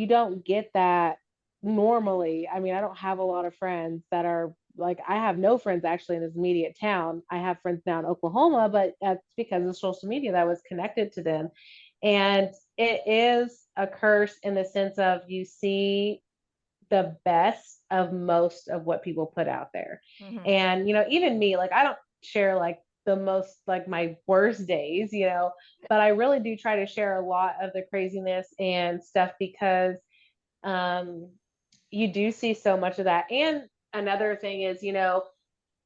don't get that normally. I mean, I don't have a lot of friends that are like, I have no friends actually in this immediate town. I have friends now in Oklahoma, but that's because of social media that I was connected to them. And it is a curse in the sense of you see the best of most of what people put out there. Mhm. And, even me, like, I don't share like the most, like my worst days, but I really do try to share a lot of the craziness and stuff because you do see so much of that. And another thing is,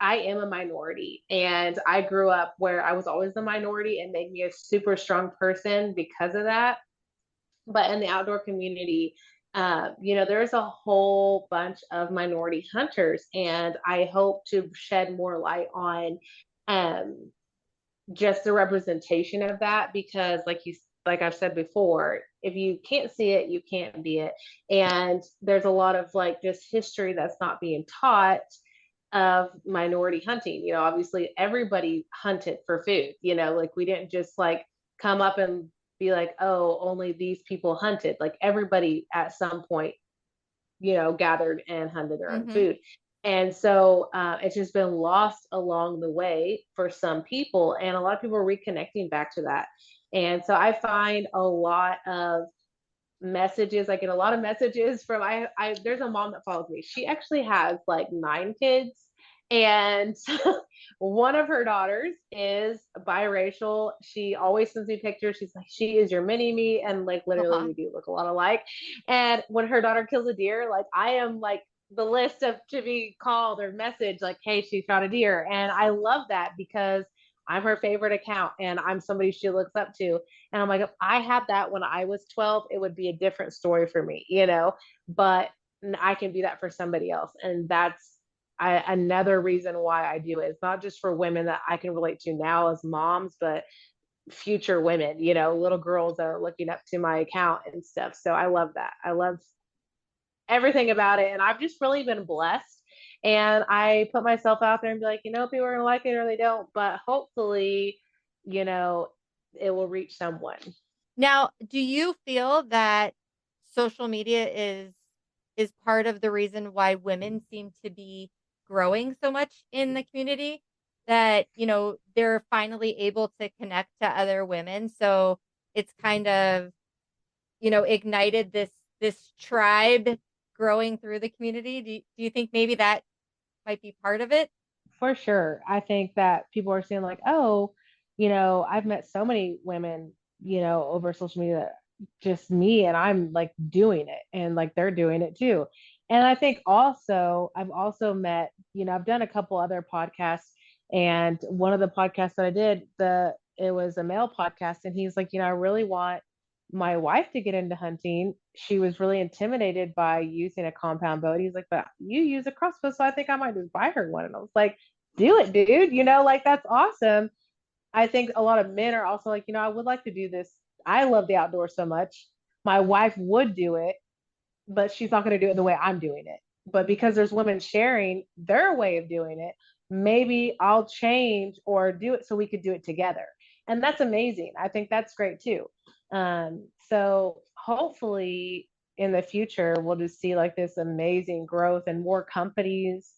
I am a minority and I grew up where I was always the minority and made me a super strong person because of that. But in the outdoor community, there's a whole bunch of minority hunters, and I hope to shed more light on just the representation of that because, like I've said before, if you can't see it, you can't be it. And there's a lot of like just history that's not being taught of minority hunting. Obviously everybody hunted for food. Like we didn't just like come up and be like, oh, only these people hunted. Like everybody at some point, gathered and hunted their own food. And so it's just been lost along the way for some people. And a lot of people are reconnecting back to that. And so I find a lot of messages. I get a lot of messages from there's a mom that follows me. She actually has like 9 kids. And one of her daughters is biracial. She always sends me pictures. She's like, she is your mini me. And like, literally we do look a lot alike. And when her daughter kills a deer, like I am like the list of to be called or message like, hey, she shot a deer. And I love that because I'm her favorite account and I'm somebody she looks up to. And I'm like, if I had that when I was 12, it would be a different story for me, but I can be that for somebody else. And that's another reason why I do it. It's not just for women that I can relate to now as moms, but future women, little girls that are looking up to my account and stuff. So I love that. I love everything about it. And I've just really been blessed. And I put myself out there and be like, people are going to like it or they don't, but hopefully, it will reach someone. Now, do you feel that social media is part of the reason why women seem to be growing so much in the community, that they're finally able to connect to other women, so it's kind of ignited this tribe growing through the community? Do you think maybe that might be part of it? For sure. I think that people are saying like, oh, I've met so many women, over social media, just me, and I'm like doing it and like they're doing it too. And I think also, I've also met, I've done a couple other podcasts, and one of the podcasts that I did, it was a male podcast, and he's like, I really want my wife to get into hunting. She was really intimidated by using a compound bow. He's like, but you use a crossbow, so I think I might just buy her one. And I was like, do it, dude. Like that's awesome. I think a lot of men are also like, I would like to do this. I love the outdoors so much. My wife would do it, but she's not going to do it the way I'm doing it. But because there's women sharing their way of doing it, maybe I'll change or do it so we could do it together. And that's amazing. I think that's great too. So hopefully in the future, we'll just see like this amazing growth and more companies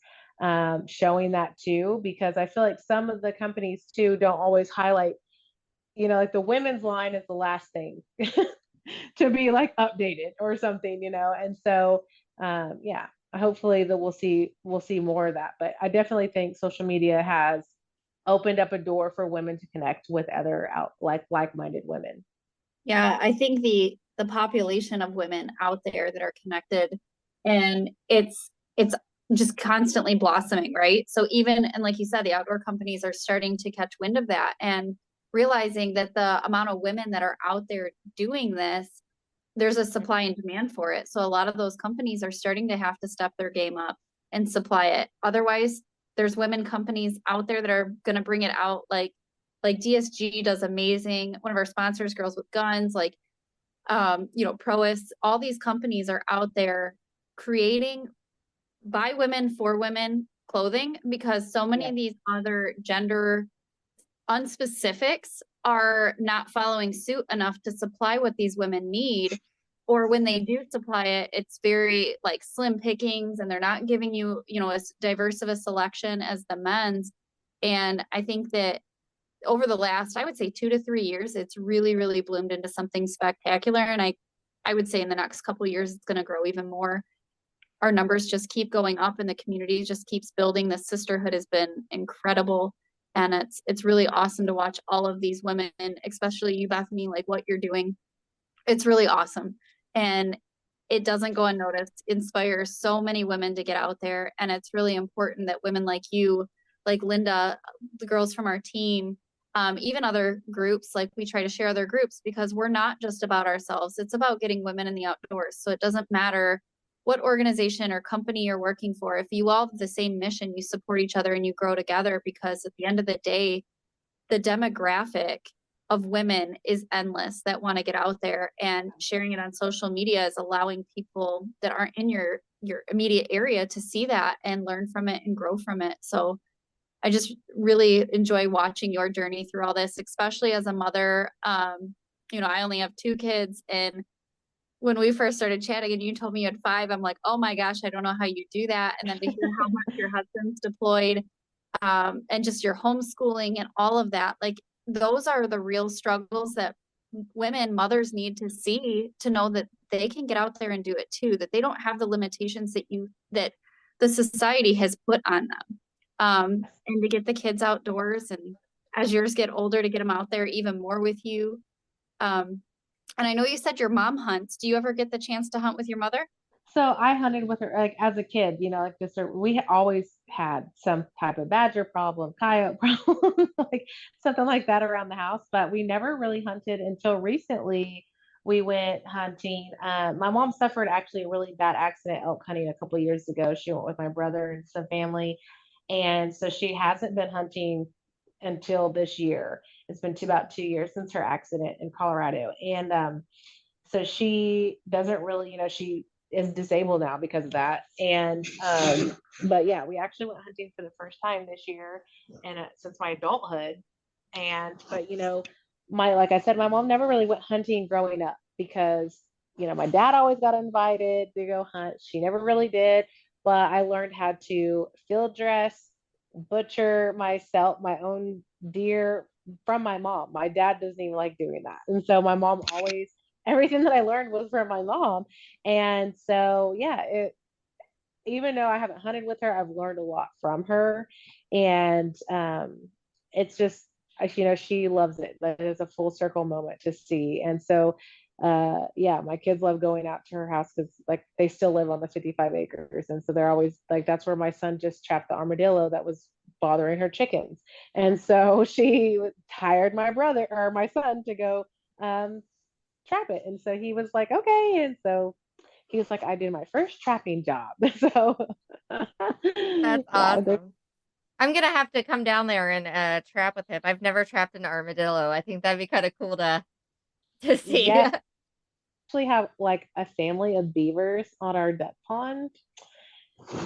showing that too, because I feel like some of the companies too don't always highlight, like the women's line is the last thing to be like updated or something, and so yeah, hopefully that we'll see more of that. But I definitely think social media has opened up a door for women to connect with other like-minded women. Yeah, I think the population of women out there that are connected, and it's just constantly blossoming, right? So even, and like you said, the outdoor companies are starting to catch wind of that and realizing that the amount of women that are out there doing this there's a supply and demand for it. So a lot of those companies are starting to have to step their game up and supply it. Otherwise, there's women companies out there that are going to bring it out. Like DSG does amazing. One of our sponsors, Girls with Guns, like, Prois, all these companies are out there creating by women for women clothing, because so many of these other gender unspecifics are not following suit enough to supply what these women need. Or when they do supply it, it's very like slim pickings, and they're not giving you, as diverse of a selection as the men's. And I think that over the last, I would say 2 to 3 years, it's really, really bloomed into something spectacular. And I would say in the next couple of years, it's going to grow even more. Our numbers just keep going up, and the community just keeps building. The sisterhood has been incredible. And it's really awesome to watch all of these women, especially you, Bethany, like what you're doing. It's really awesome. And it doesn't go unnoticed. Inspires so many women to get out there. And it's really important that women like you, like Linda, the girls from our team, even other groups, like we try to share other groups, because we're not just about ourselves. It's about getting women in the outdoors. So it doesn't matter what organization or company you're working for. If you all have the same mission, you support each other and you grow together, because at the end of the day, the demographic of women is endless that want to get out there, and sharing it on social media is allowing people that aren't in your immediate area to see that and learn from it and grow from it. So I just really enjoy watching your journey through all this, especially as a mother. I only have 2 kids, and when we first started chatting and you told me you had 5, I'm like, oh my gosh, I don't know how you do that. And then to hear how much your husband's deployed, and just your homeschooling and all of that, like those are the real struggles that mothers need to see, to know that they can get out there and do it too, that they don't have the limitations that the society has put on them. And to get the kids outdoors, and as yours get older, to get them out there even more with you. And I know you said your mom hunts. Do you ever get the chance to hunt with your mother? So I hunted with her like as a kid, like this. We always had some type of badger problem, coyote problem, like something like that around the house. But we never really hunted until recently. We went hunting. My mom suffered actually a really bad accident elk hunting a couple of years ago. She went with my brother and some family, and so she hasn't been hunting until this year. It's been about 2 years since her accident in Colorado, and so she doesn't really, she is disabled now because of that. And but yeah, we actually went hunting for the first time this year, and since my adulthood. And but like I said, my mom never really went hunting growing up, because my dad always got invited to go hunt. She never really did. But I learned how to field dress, butcher myself, my own deer, from my mom. My dad doesn't even like doing that. And so my mom always, everything that I learned was from my mom. And so, yeah, even though I haven't hunted with her, I've learned a lot from her. And it's just, she loves it. That is a full circle moment to see. And so, yeah, my kids love going out to her house, because like they still live on the 55 acres. And so they're always like, that's where my son just trapped the armadillo that was bothering her chickens. And so she hired my brother or my son to go trap it. And so he was like, okay. And so he was like, I did my first trapping job. So That's awesome. I'm gonna have to come down there and trap with him. I've never trapped an armadillo. I think that'd be kind of cool to see. Yeah. Actually have like a family of beavers on our duck pond.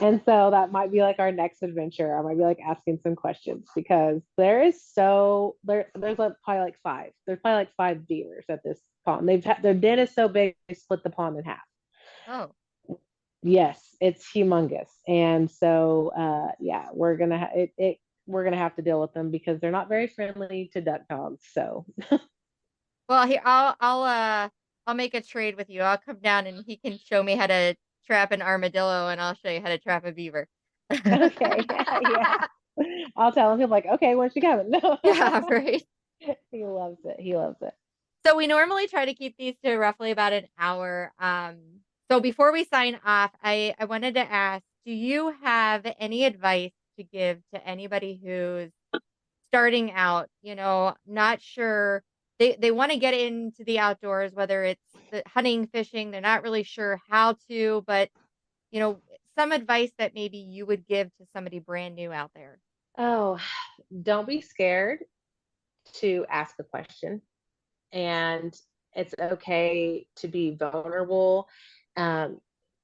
And so that might be like our next adventure. I might be like asking some questions, because there's like probably like 5. There's probably like 5 beavers at this pond. Their den is so big they split the pond in half. Oh. Yes, it's humongous. And so yeah, we're gonna have to deal with them, because they're not very friendly to duck dogs. So Well, here I'll make a trade with you. I'll come down and he can show me how to trap an armadillo, and I'll show you how to trap a beaver. okay, yeah. I'll tell him. He'll be like, okay, when's she coming? No. Yeah, right. He loves it. He loves it. So we normally try to keep these to roughly about an hour. So before we sign off, I wanted to ask, do you have any advice to give to anybody who's starting out, not sure they want to get into the outdoors, whether it's the hunting, fishing, they're not really sure how to, but some advice that maybe you would give to somebody brand new out there. Oh, don't be scared to ask a question, and it's okay to be vulnerable. Um,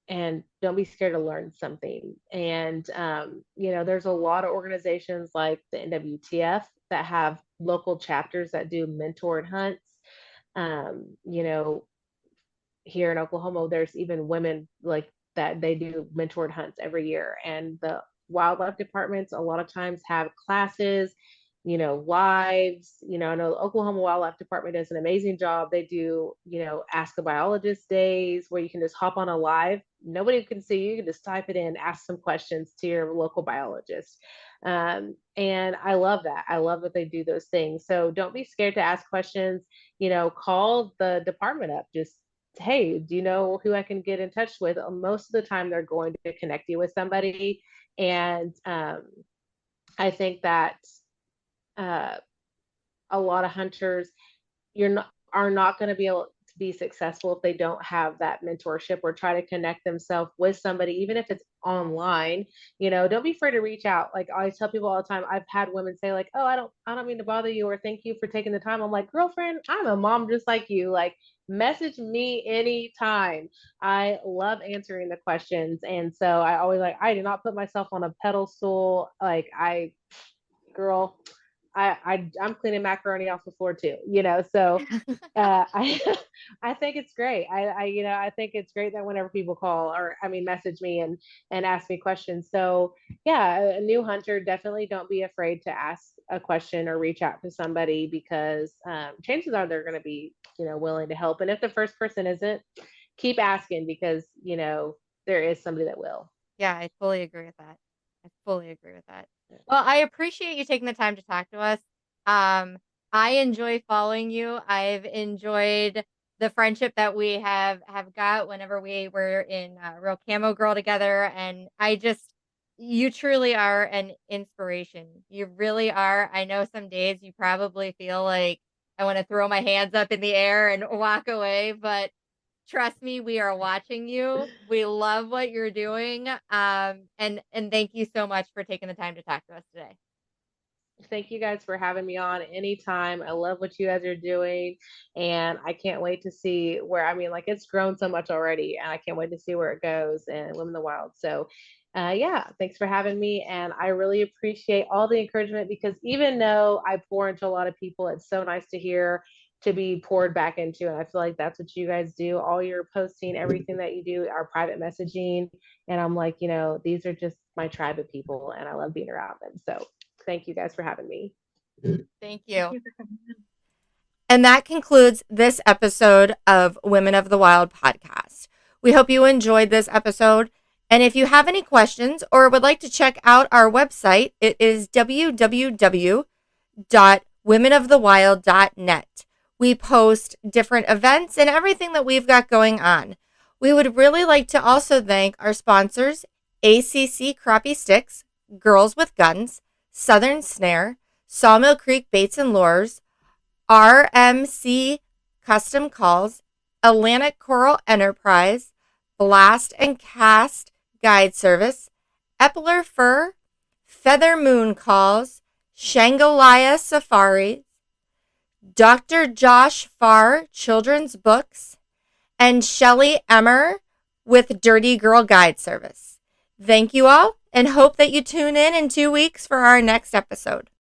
and don't be scared to learn something. And there's a lot of organizations like the NWTF that have local chapters that do mentored hunts. Um, you know, Here in Oklahoma, there's even women like that, they do mentored hunts every year. And the wildlife departments a lot of times have classes, lives. I know the Oklahoma Wildlife Department does an amazing job. They do, Ask a Biologist days where you can just hop on a live. Nobody can see you. You can just type it in, ask some questions to your local biologist. And I love that. I love that they do those things. So don't be scared to ask questions. Call the department up. Just, hey, do you know who I can get in touch with? Most of the time, they're going to connect you with somebody. And I think that a lot of hunters are not going to be able to be successful if they don't have that mentorship or try to connect themselves with somebody, even if it's online. Don't be afraid to reach out. Like I tell people all the time, I've had women say like, oh, I don't mean to bother you, or thank you for taking the time. I'm like, girlfriend, I'm a mom just like you. Like, message me anytime. I love answering the questions. And so I always I do not put myself on a pedestal. Like girl, I'm cleaning macaroni off the floor too, so I I think it's great. I think it's great that whenever people call or message me and ask me questions. So yeah, a new hunter, definitely don't be afraid to ask a question or reach out to somebody, because chances are they're going to be willing to help. And if the first person isn't, keep asking, because there is somebody that will. Yeah, I fully agree with that. I fully agree with that. Well, I appreciate you taking the time to talk to us. I enjoy following you. I've enjoyed the friendship that we have got whenever we were in Real Camo Girl together. And you truly are an inspiration. You really are. I know some days you probably feel like I want to throw my hands up in the air and walk away, but trust me, we are watching you. We love what you're doing. And thank you so much for taking the time to talk to us today. Thank you guys for having me on anytime. I love what you guys are doing, and I can't wait to see where, it's grown so much already, and I can't wait to see where it goes and Women in the Wild. So yeah, thanks for having me. And I really appreciate all the encouragement, because even though I pour into a lot of people, it's so nice to hear to be poured back into. And I feel like that's what you guys do. All your posting, everything that you do, our private messaging. And I'm like, these are just my tribe of people, and I love being around them. So thank you guys for having me. Thank you. And that concludes this episode of Women of the Wild podcast. We hope you enjoyed this episode. And if you have any questions or would like to check out our website, it is www.womenofthewild.net. We post different events and everything that we've got going on. We would really like to also thank our sponsors, ACC Crappie Sticks, Girls with Guns, Southern Snare, Sawmill Creek Baits and Lures, RMC Custom Calls, Atlantic Coral Enterprise, Blast and Cast Guide Service, Epler Fur, Feather Moon Calls, Shangolaya Safaris, Dr. Josh Farr Children's Books, and Shelly Emmer with Dirty Girl Guide Service. Thank you all, and hope that you tune in 2 weeks for our next episode.